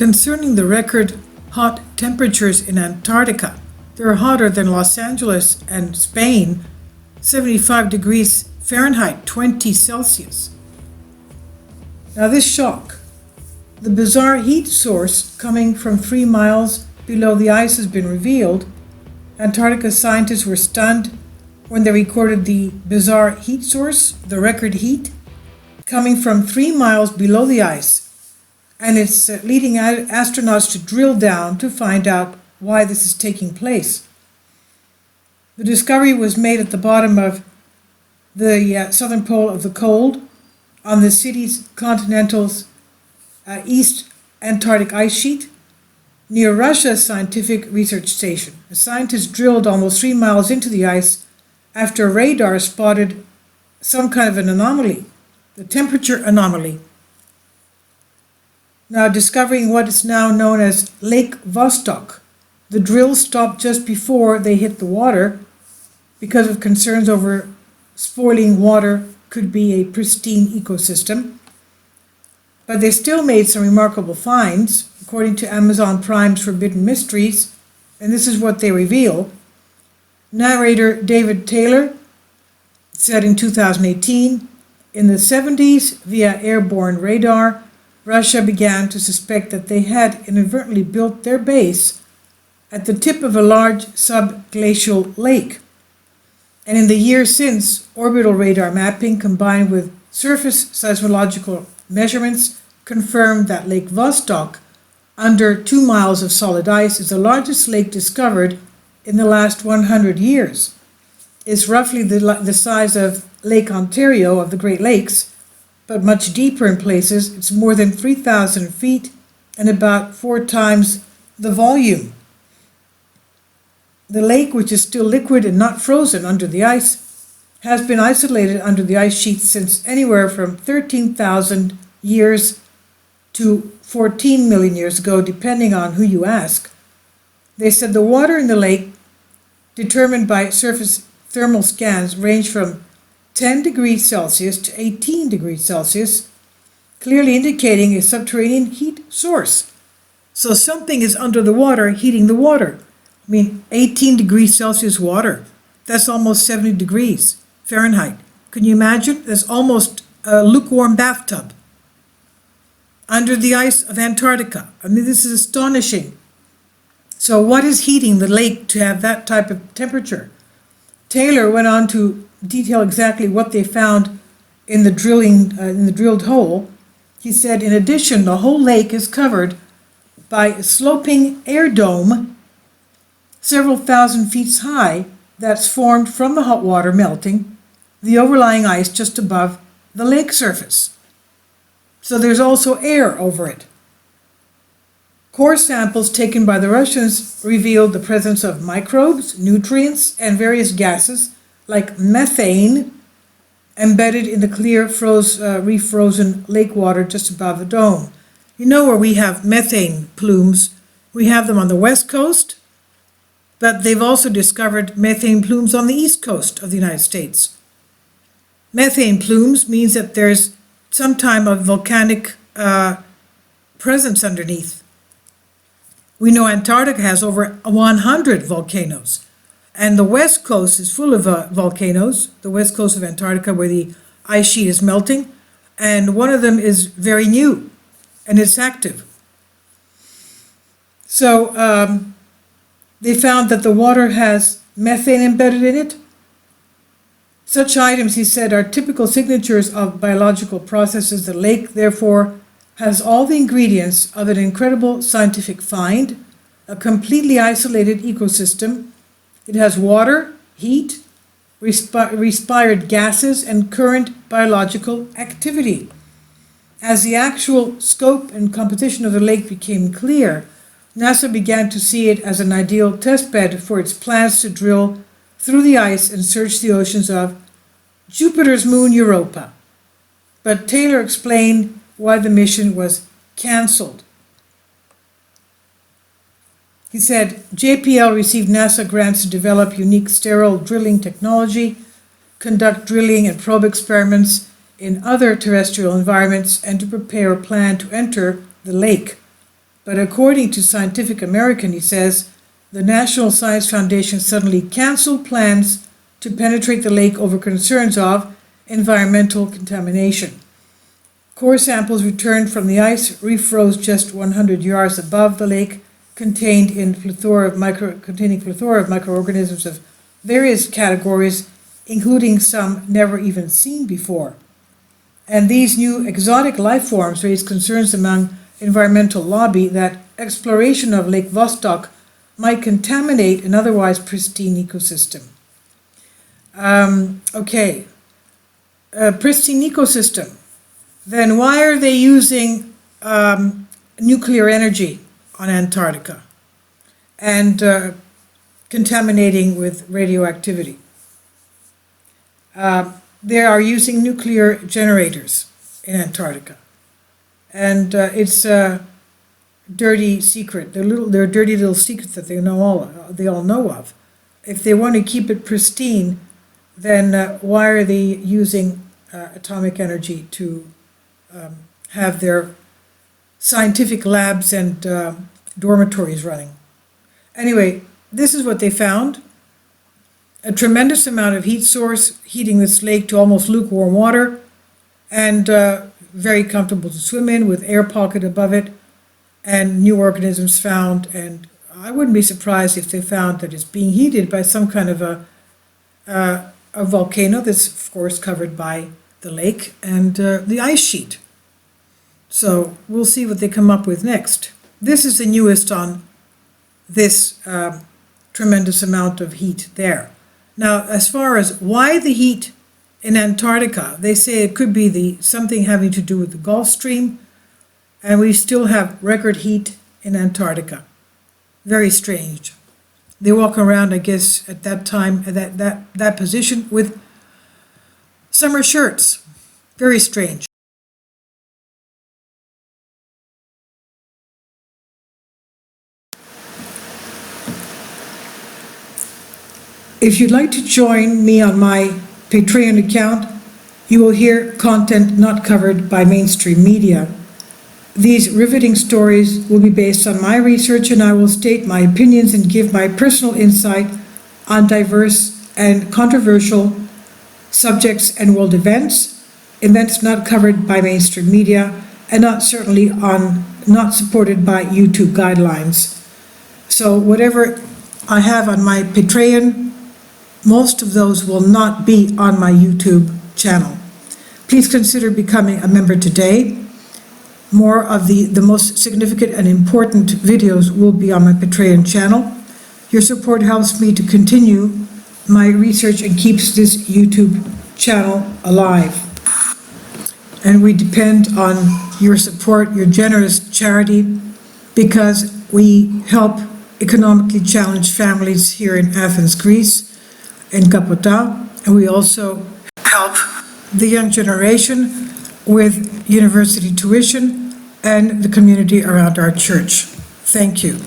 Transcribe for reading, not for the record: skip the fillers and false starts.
Concerning the record hot temperatures in Antarctica, they're hotter than Los Angeles and Spain, 75 degrees Fahrenheit, 20 Celsius. Now this shock, the bizarre heat source coming from 3 miles below the ice has been revealed. Antarctica scientists were stunned when they recorded the bizarre heat source, the record heat, coming from 3 miles below the ice. And it's leading astronauts to drill down to find out why this is taking place. The discovery was made at the bottom of the southern pole of the cold, on the city's continental's east Antarctic ice sheet, near Russia's scientific research station. The scientists drilled almost 3 miles into the ice after radar spotted some kind of an anomaly, the temperature anomaly. Now, discovering what is now known as Lake Vostok, the drill stopped just before they hit the water because of concerns over spoiling water could be a pristine ecosystem. But they still made some remarkable finds, according to Amazon Prime's Forbidden Mysteries, and this is what they reveal. Narrator David Taylor said in 2018, in the 70s, via airborne radar, Russia began to suspect that they had inadvertently built their base at the tip of a large subglacial lake. And in the years since, orbital radar mapping combined with surface seismological measurements confirmed that Lake Vostok, under 2 miles of solid ice, is the largest lake discovered in the last 100 years. It's roughly the size of Lake Ontario of the Great Lakes, but much deeper in places. It's more than 3,000 feet and about 4 times the volume. The lake, which is still liquid and not frozen under the ice, has been isolated under the ice sheet since anywhere from 13,000 years to 14 million years ago, depending on who you ask. They said the water in the lake, determined by surface thermal scans, range from 10 degrees Celsius to 18 degrees Celsius, clearly indicating a subterranean heat source. So something is under the water heating the water. 18 degrees Celsius water, that's almost 70 degrees Fahrenheit. Can you imagine? That's almost a lukewarm bathtub under the ice of Antarctica. This is astonishing. So what is heating the lake to have that type of temperature? Taylor went on to detail exactly what they found in the drilled hole. He said, in addition, the whole lake is covered by a sloping air dome several thousand feet high that's formed from the hot water melting the overlying ice just above the lake surface. So there's also air over it. Core samples taken by the Russians revealed the presence of microbes, nutrients, and various gases like methane embedded in the clear refrozen lake water just above the dome. You know where we have methane plumes? We have them on the west coast, but they've also discovered methane plumes on the east coast of the United States. Methane plumes means that there's some type of volcanic presence underneath. We know Antarctica has over 100 volcanoes, and the west coast is full of volcanoes, the west coast of Antarctica where the ice sheet is melting, and one of them is very new, and it's active. So they found that the water has methane embedded in it. Such items, he said, are typical signatures of biological processes. The lake, therefore, has all the ingredients of an incredible scientific find, a completely isolated ecosystem. It has water, heat, respired gases, and current biological activity. As the actual scope and composition of the lake became clear, NASA began to see it as an ideal testbed for its plans to drill through the ice and search the oceans of Jupiter's moon Europa. But Taylor explained why the mission was canceled. He said, JPL received NASA grants to develop unique sterile drilling technology, conduct drilling and probe experiments in other terrestrial environments, and to prepare a plan to enter the lake. But according to Scientific American, he says, the National Science Foundation suddenly canceled plans to penetrate the lake over concerns of environmental contamination. Core samples returned from the ice refroze just 100 yards above the lake, containing plethora of microorganisms of various categories, including some never even seen before. And these new exotic life forms raise concerns among environmental lobby that exploration of Lake Vostok might contaminate an otherwise pristine ecosystem. Pristine ecosystem. Then why are they using nuclear energy on Antarctica and contaminating with radioactivity? They are using nuclear generators in Antarctica. And it's a dirty secret. They're dirty little secrets that they all know of. If they want to keep it pristine, then why are they using atomic energy to have their scientific labs and dormitories running? Anyway, this is what they found. A tremendous amount of heat source heating this lake to almost lukewarm water, and very comfortable to swim in with air pocket above it, and new organisms found. And I wouldn't be surprised if they found that it's being heated by some kind of a volcano that's of course covered by the lake and the ice sheet. So we'll see what they come up with next. This is the newest on this tremendous amount of heat there. Now, as far as why the heat in Antarctica, they say it could be something having to do with the Gulf Stream, and we still have record heat in Antarctica. Very strange. They walk around, I guess, at that time, at that position with summer shirts. Very strange. If you'd like to join me on my Patreon account, you will hear content not covered by mainstream media. These riveting stories will be based on my research, and I will state my opinions and give my personal insight on diverse and controversial subjects and world events not covered by mainstream media, and not supported by YouTube guidelines. So whatever I have on my Patreon, most of those will not be on my YouTube channel. Please consider becoming a member today. More of the most significant and important videos will be on my Patreon channel. Your support helps me to continue my research and keeps this YouTube channel alive. And we depend on your support, your generous charity, because we help economically challenged families here in Athens, Greece, in Kapota, and we also help the young generation with university tuition and the community around our church. Thank you.